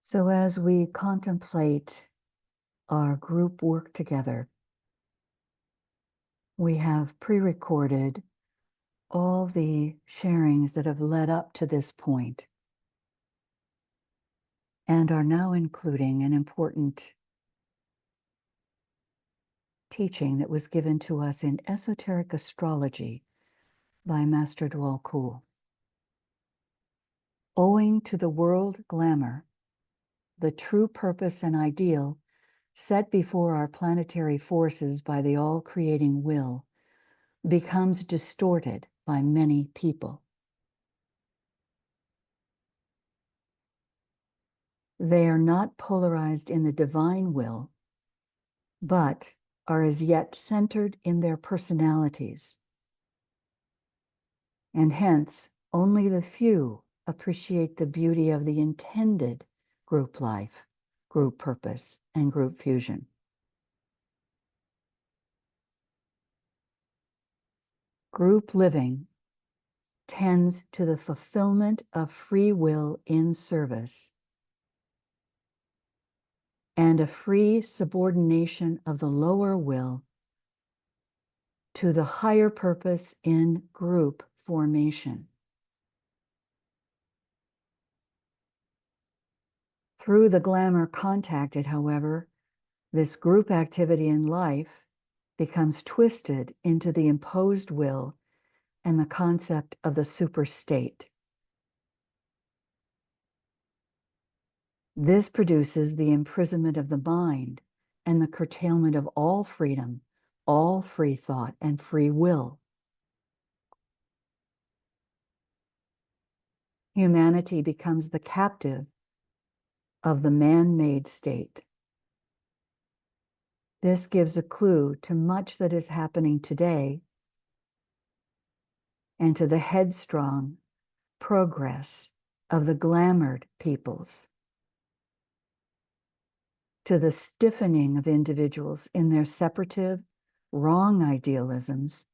So as we contemplate our group work together, we have pre-recorded all the sharings that have led up to this point and are now including an important teaching that was given to us in esoteric astrology by Master Dwal Kul. Owing to the world glamour, the true purpose and ideal set before our planetary forces by the all-creating will becomes distorted by many people. They are not polarized in the divine will, but are as yet centered in their personalities. And hence, only the few appreciate the beauty of the intended group life, group purpose, and group fusion. Group living tends to the fulfillment of free will in service and a free subordination of the lower will to the higher purpose in group formation. Through the glamour contacted, however, this group activity in life becomes twisted into the imposed will and the concept of the super state. This produces the imprisonment of the mind and the curtailment of all freedom, all free thought, and free will. Humanity becomes the captive of the man-made state. This gives a clue to much that is happening today and to the headstrong progress of the glamoured peoples, to the stiffening of individuals in their separative, wrong idealisms,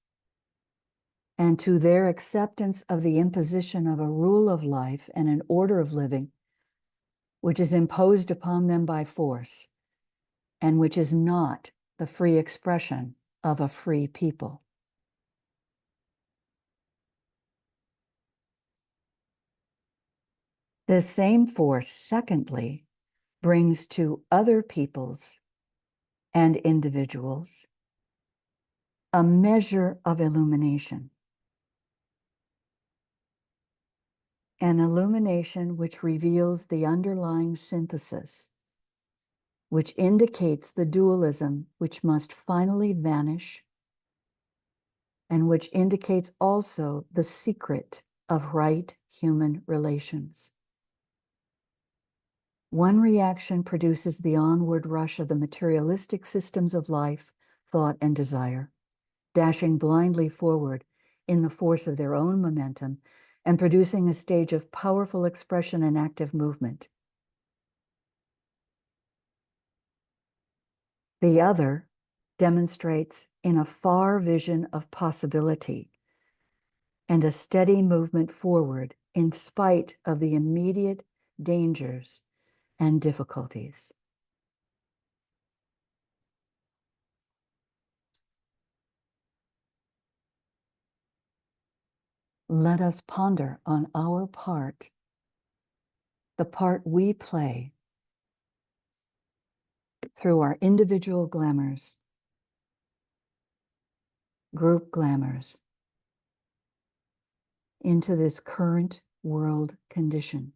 and to their acceptance of the imposition of a rule of life and an order of living which is imposed upon them by force and which is not the free expression of a free people. This same force, secondly, brings to other peoples and individuals a measure of illumination. An illumination which reveals the underlying synthesis, which indicates the dualism which must finally vanish, and which indicates also the secret of right human relations. One reaction produces the onward rush of the materialistic systems of life, thought, and desire, dashing blindly forward in the force of their own momentum and producing a stage of powerful expression and active movement. The other demonstrates in a far vision of possibility and a steady movement forward in spite of the immediate dangers and difficulties. Let us ponder on our part, the part we play through our individual glamours, group glamours, into this current world condition.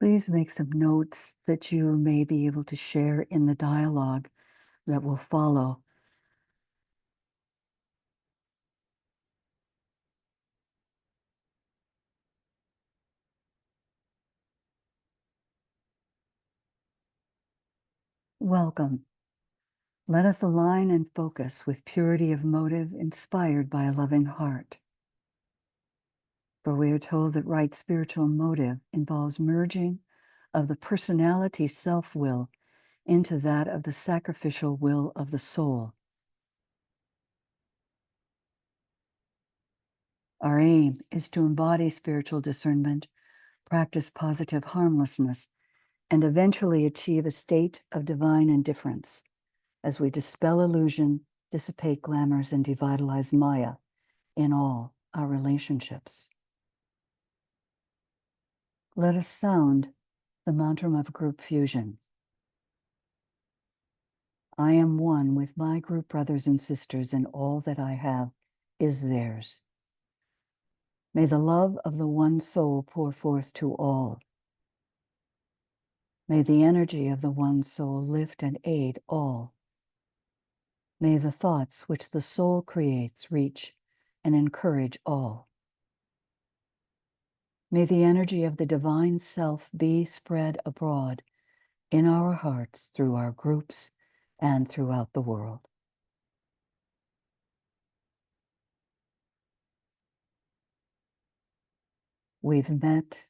Please make some notes that you may be able to share in the dialogue that will follow. Welcome. Let us align and focus with purity of motive inspired by a loving heart. For we are told that right spiritual motive involves merging of the personality self-will into that of the sacrificial will of the soul. Our aim is to embody spiritual discernment, practice positive harmlessness, and eventually achieve a state of divine indifference as we dispel illusion, dissipate glamours, and devitalize Maya in all our relationships. Let us sound the mantra of group fusion. I am one with my group brothers and sisters, and all that I have is theirs. May the love of the one soul pour forth to all. May the energy of the one soul lift and aid all. May the thoughts which the soul creates reach and encourage all. May the energy of the divine self be spread abroad in our hearts, through our groups, and throughout the world. We've met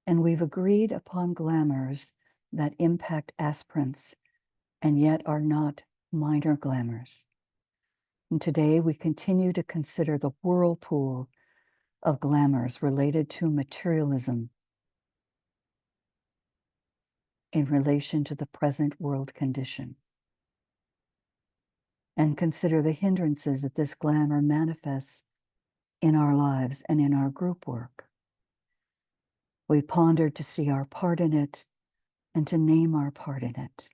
and we've agreed upon glamours that impact aspirants and yet are not minor glamours. And today we continue to consider the whirlpool of glamours related to materialism in relation to the present world condition, and consider the hindrances that this glamour manifests in our lives and in our group work. We pondered to see our part in it and to name our part in it.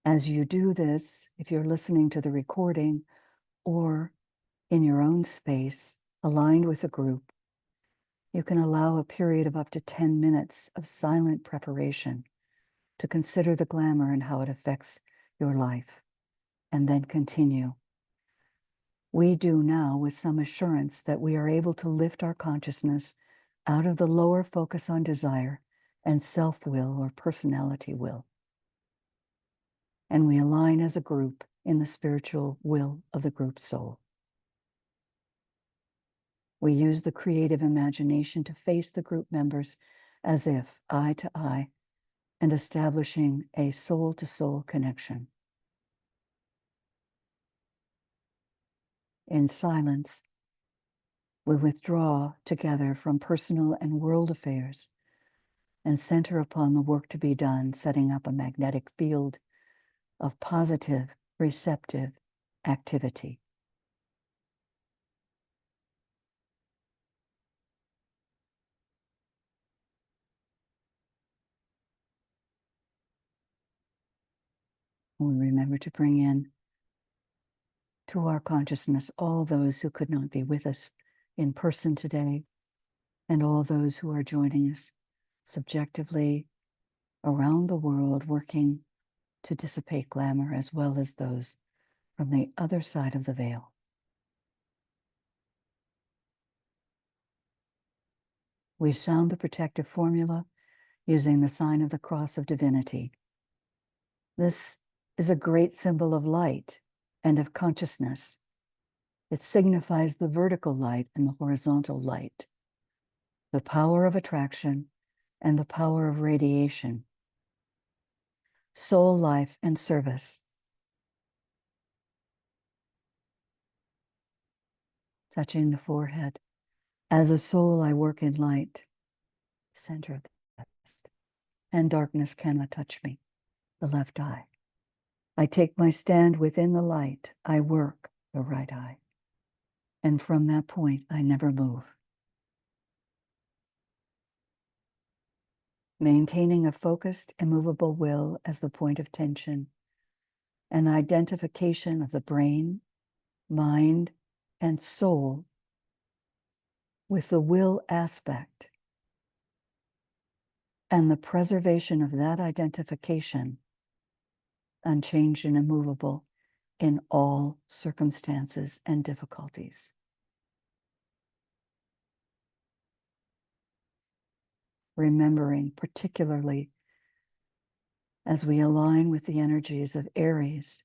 As you do this, if you're listening to the recording or in your own space, aligned with a group, you can allow a period of up to 10 minutes of silent preparation to consider the glamour and how it affects your life, and then continue. We do now with some assurance that we are able to lift our consciousness out of the lower focus on desire and self-will or personality will. And we align as a group in the spiritual will of the group soul. We use the creative imagination to face the group members as if eye to eye, and establishing a soul-to-soul connection. In silence, we withdraw together from personal and world affairs and center upon the work to be done, setting up a magnetic field of positive, receptive activity. We remember to bring in to our consciousness all those who could not be with us in person today, and all those who are joining us subjectively around the world, working to dissipate glamour, as well as those from the other side of the veil. We sound the protective formula using the sign of the cross of divinity. This is a great symbol of light and of consciousness. It signifies the vertical light and the horizontal light, the power of attraction and the power of radiation, soul life and service. Touching the forehead. As a soul, I work in light, center of the chest, and darkness cannot touch me, the left eye. I take my stand within the light, I work the right eye. And from that point, I never move. Maintaining a focused, immovable will as the point of tension, an identification of the brain mind, and soul with the will aspect, and the preservation of that identification, unchanged and immovable in all circumstances and difficulties. Remembering particularly as we align with the energies of Aries,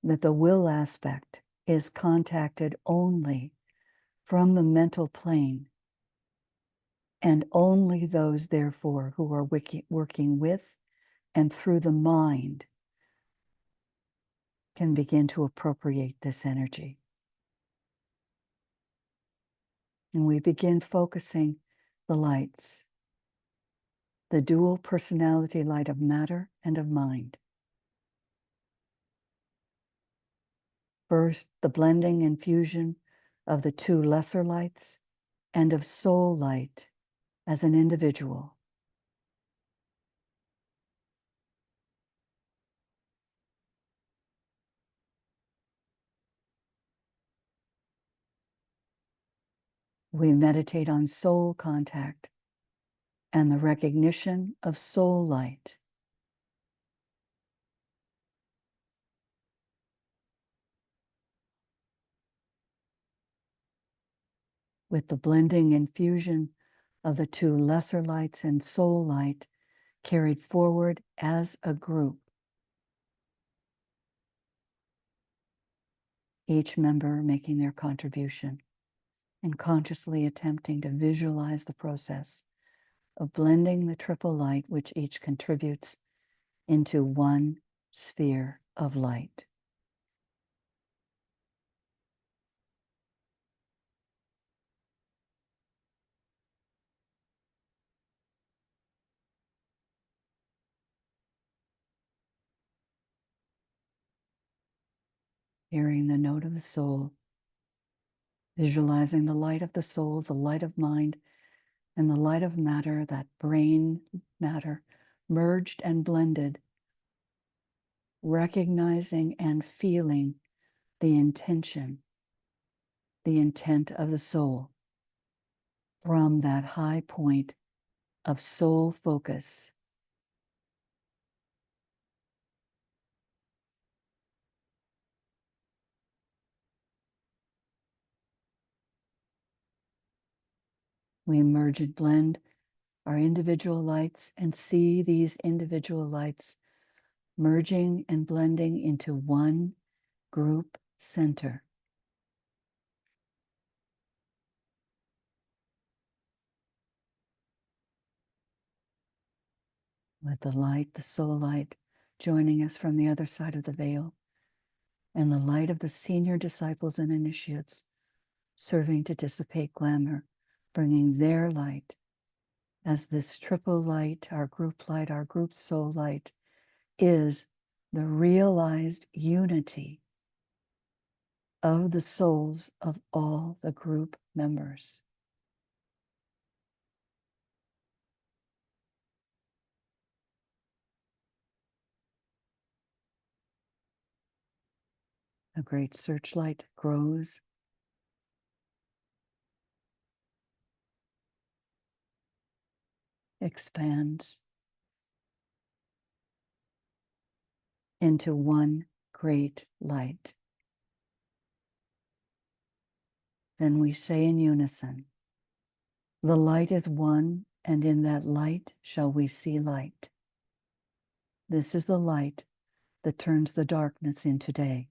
that the will aspect is contacted only from the mental plane, and only those, therefore, who are working with and through the mind can begin to appropriate this energy. And we begin focusing the lights, the dual personality light of matter and of mind. First, the blending and fusion of the two lesser lights and of soul light as an individual. We meditate on soul contact and the recognition of soul light. With the blending and fusion of the two lesser lights and soul light carried forward as a group, each member making their contribution and consciously attempting to visualize the process of blending the triple light which each contributes into one sphere of light. Hearing the note of the soul, visualizing the light of the soul, the light of mind, and the light of matter, that brain matter, merged and blended, recognizing and feeling the intention, the intent of the soul from that high point of soul focus. We merge and blend our individual lights and see these individual lights merging and blending into one group center. With the light, the soul light, joining us from the other side of the veil, and the light of the senior disciples and initiates serving to dissipate glamour, bringing their light as this triple light, our group soul light, is the realized unity of the souls of all the group members. A great searchlight grows, expands into one great light. Then we say in unison, the light is one, and in that light shall we see light. This is the light that turns the darkness into day.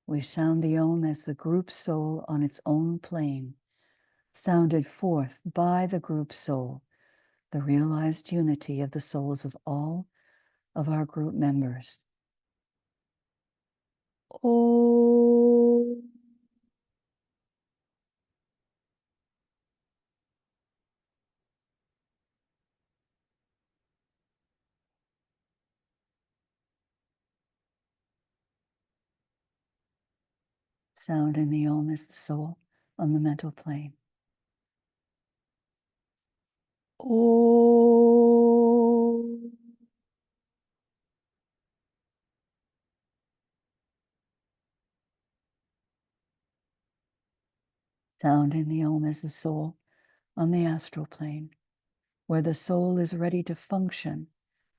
We sound the Om as the group soul on its own plane, sounded forth by the group soul, the realized unity of the souls of all of our group members. Om. Sound in the Om as the soul on the mental plane. Om. Sounding the Om as the soul on the astral plane, where the soul is ready to function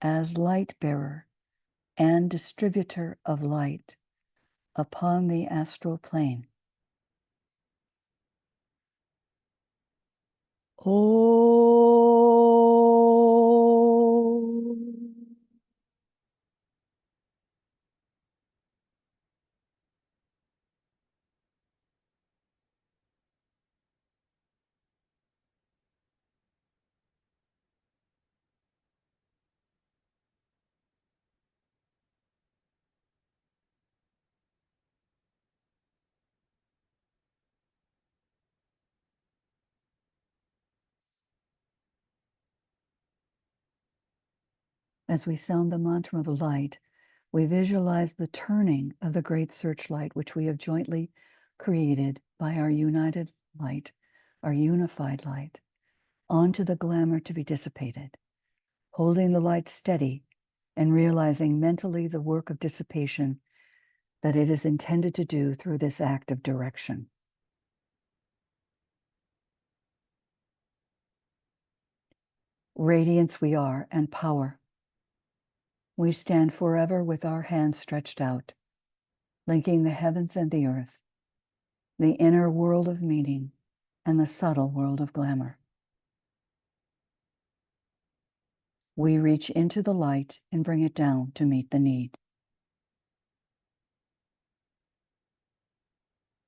as light bearer and distributor of light upon the astral plane. Om. As we sound the mantra of light, we visualize the turning of the great searchlight, which we have jointly created by our united light, our unified light, onto the glamour to be dissipated, holding the light steady and realizing mentally the work of dissipation that it is intended to do through this act of direction. Radiance we are and power. We stand forever with our hands stretched out, linking the heavens and the earth, the inner world of meaning and the subtle world of glamour. We reach into the light and bring it down to meet the need.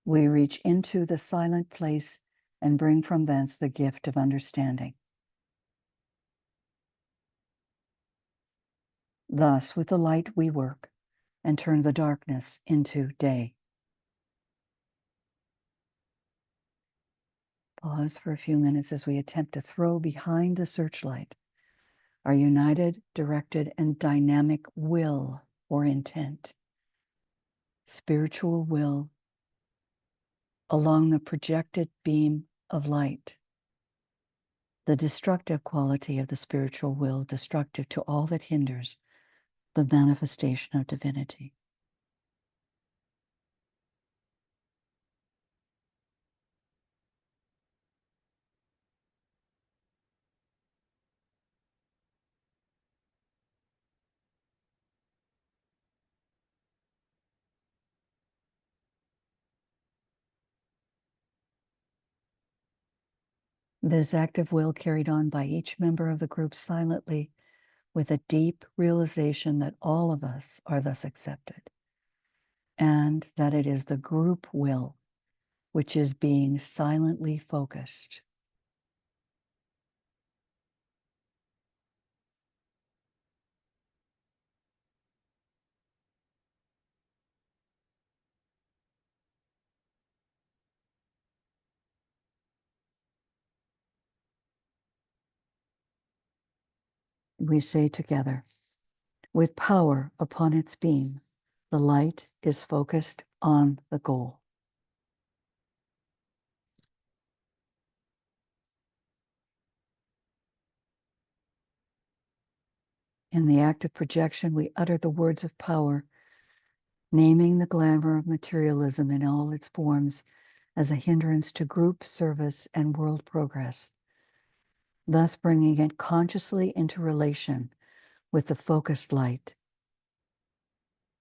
We reach into the silent place and bring from thence the gift of understanding. Thus, with the light we work and turn the darkness into day. Pause for a few minutes as we attempt to throw behind the searchlight our united, directed, and dynamic will or intent, spiritual will, along the projected beam of light. The destructive quality of the spiritual will, destructive to all that hinders the manifestation of divinity. This active will carried on by each member of the group silently with a deep realization that all of us are thus accepted and that it is the group will which is being silently focused. We say together, with power upon its beam, the light is focused on the goal. In the act of projection, we utter the words of power, naming the glamour of materialism in all its forms as a hindrance to group service and world progress, thus bringing it consciously into relation with the focused light.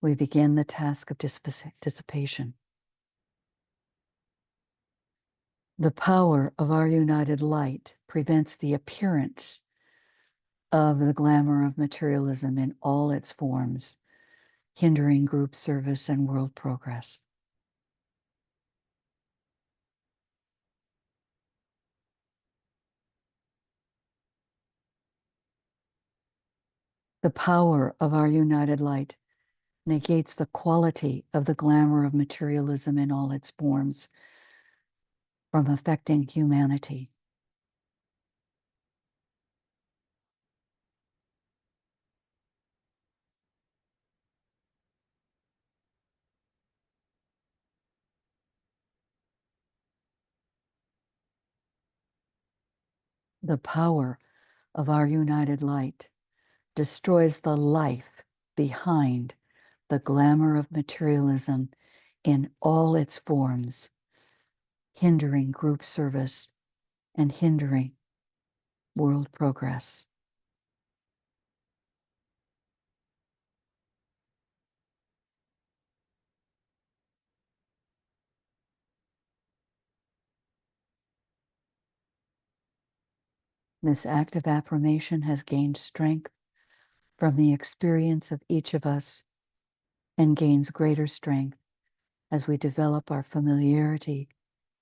We begin the task of dissipation. The power of our united light prevents the appearance of the glamour of materialism in all its forms, hindering group service and world progress. The power of our united light negates the quality of the glamour of materialism in all its forms from affecting humanity. The power of our united light destroys the life behind the glamour of materialism in all its forms, hindering group service and hindering world progress. This act of affirmation has gained strength from the experience of each of us and gains greater strength as we develop our familiarity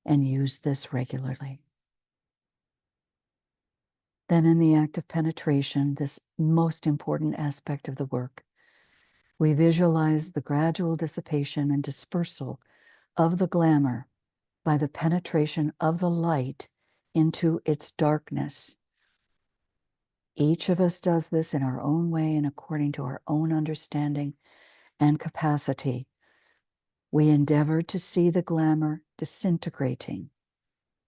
and use this regularly. Then, in the act of penetration, this most important aspect of the work, we visualize the gradual dissipation and dispersal of the glamour by the penetration of the light into its darkness. Each of us does this in our own way and according to our own understanding and capacity. We endeavor to see the glamour disintegrating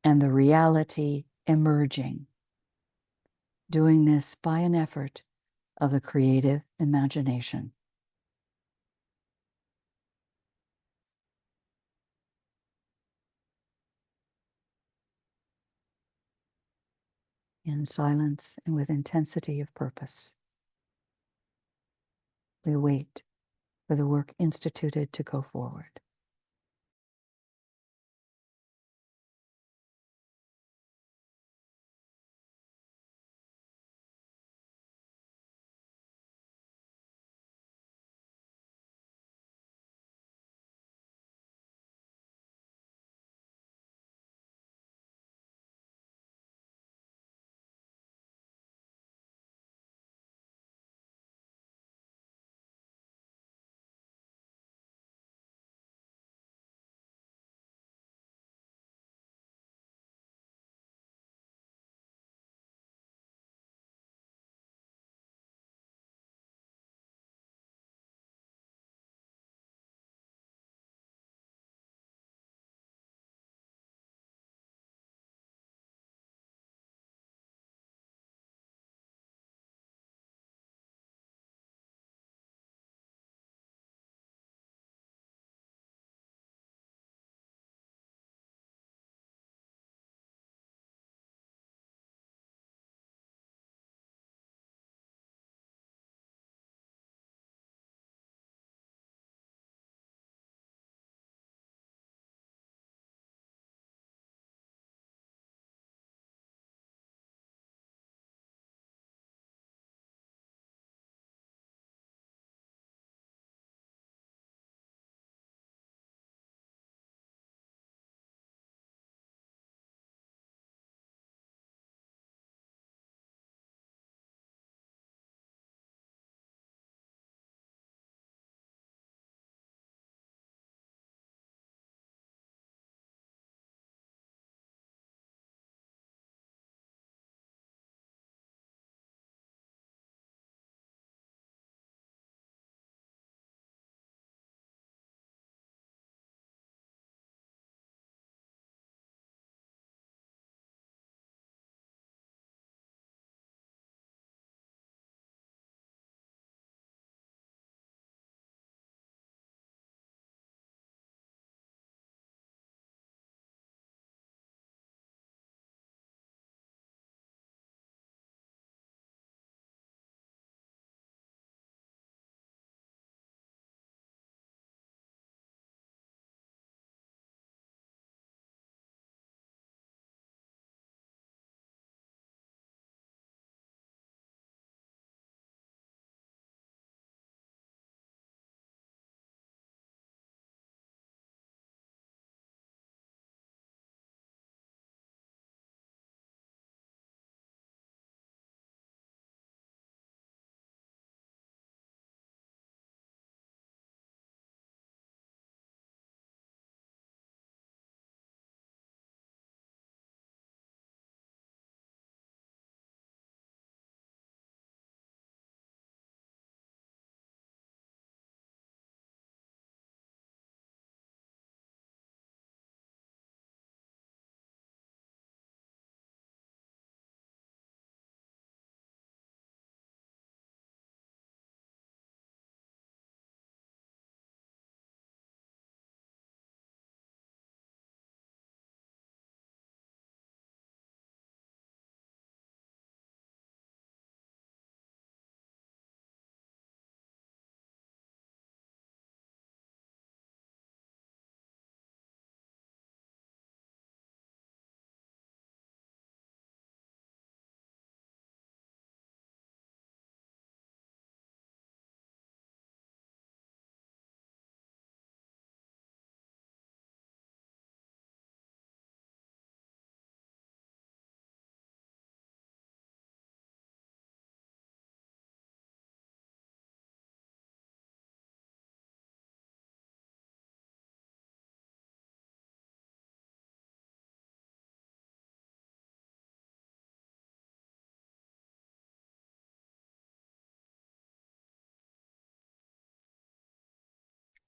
and the reality emerging, doing this by an effort of the creative imagination. In silence and with intensity of purpose, we wait for the work instituted to go forward.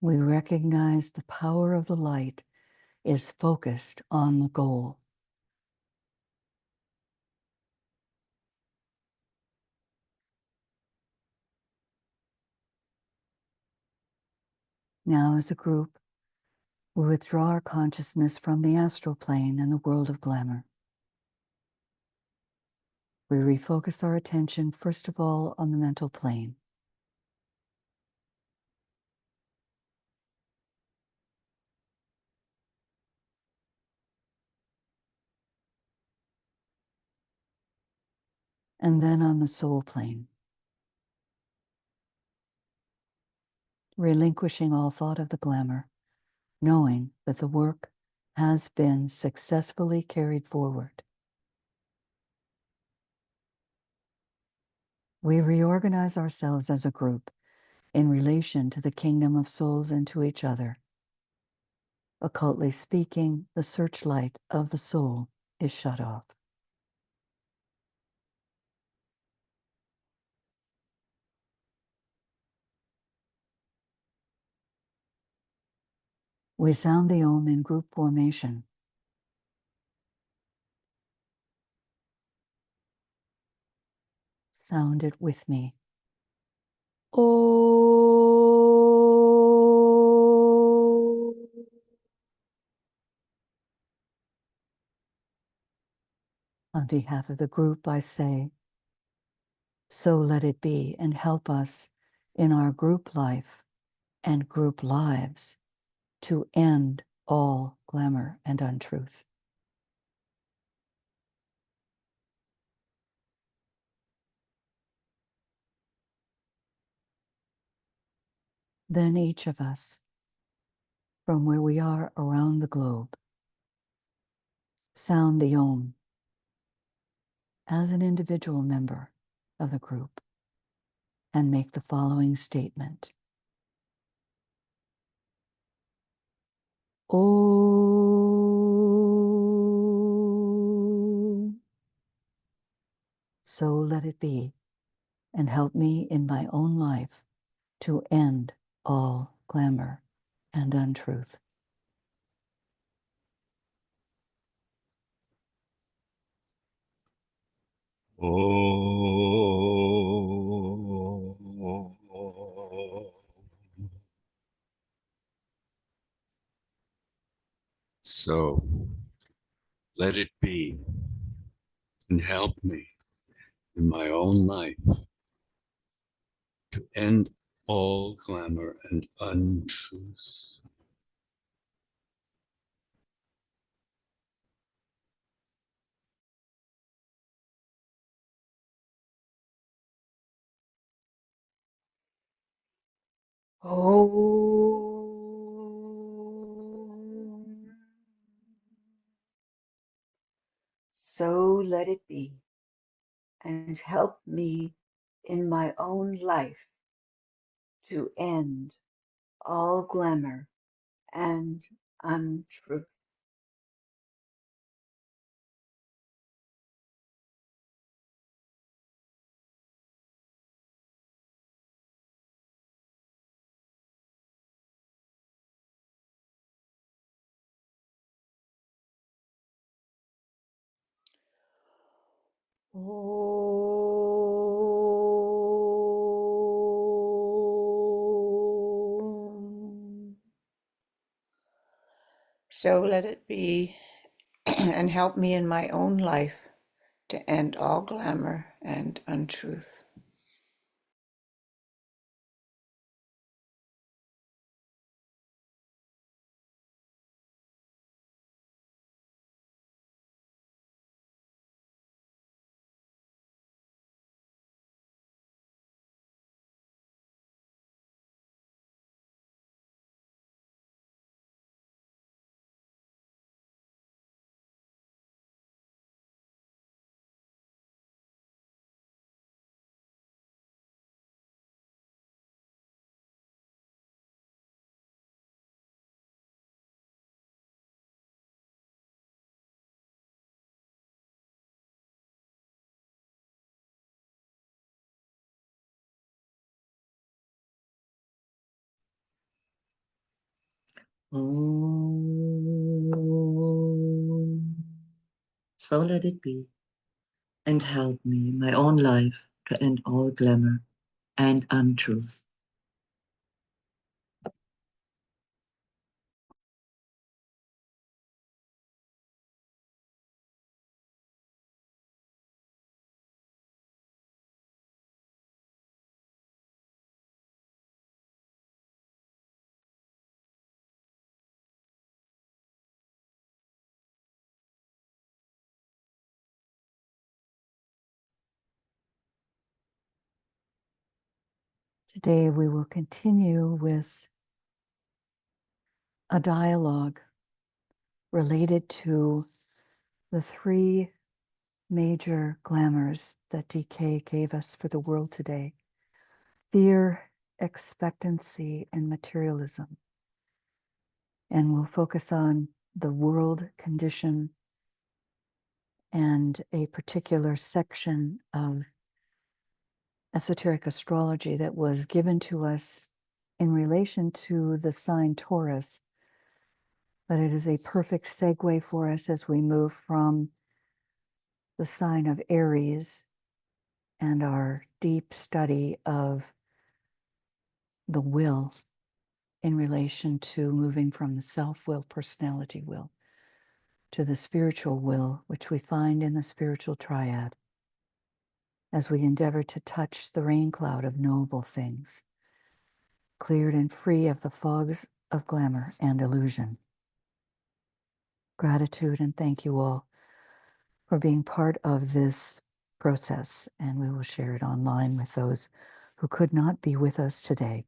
We recognize the power of the light is focused on the goal. Now, as a group, we withdraw our consciousness from the astral plane and the world of glamour. We refocus our attention, first of all, on the mental plane. And then on the soul plane, relinquishing all thought of the glamour, knowing that the work has been successfully carried forward. We reorganize ourselves as a group in relation to the kingdom of souls and to each other. Occultly speaking, the searchlight of the soul is shut off. We sound the Om in group formation. Sound it with me. Oh. On behalf of the group, I say, so let it be, and help us in our group life and group lives to end all glamour and untruth. Then each of us, from where we are around the globe, sound the Om as an individual member of the group and make the following statement. Oh, so let it be, and help me in my own life to end all glamour and untruth. So let it be, and help me in my own life to end all glamour and untruth. Oh, so let it be, and help me in my own life to end all glamour and untruth. Oh. So let it be, and help me in my own life to end all glamour and untruth. Om. So let it be, and help me in my own life to end all glamour and untruth. Today we will continue with a dialogue related to the three major glamours that DK gave us for the world today: fear, expectancy, and materialism. And we'll focus on the world condition and a particular section of esoteric astrology that was given to us in relation to the sign Taurus. But it is a perfect segue for us as we move from the sign of Aries and our deep study of the will in relation to moving from the self-will, personality will, to the spiritual will, which we find in the spiritual triad, as we endeavor to touch the rain cloud of knowable things, cleared and free of the fogs of glamour and illusion. Gratitude and thank you all for being part of this process, and we will share it online with those who could not be with us today.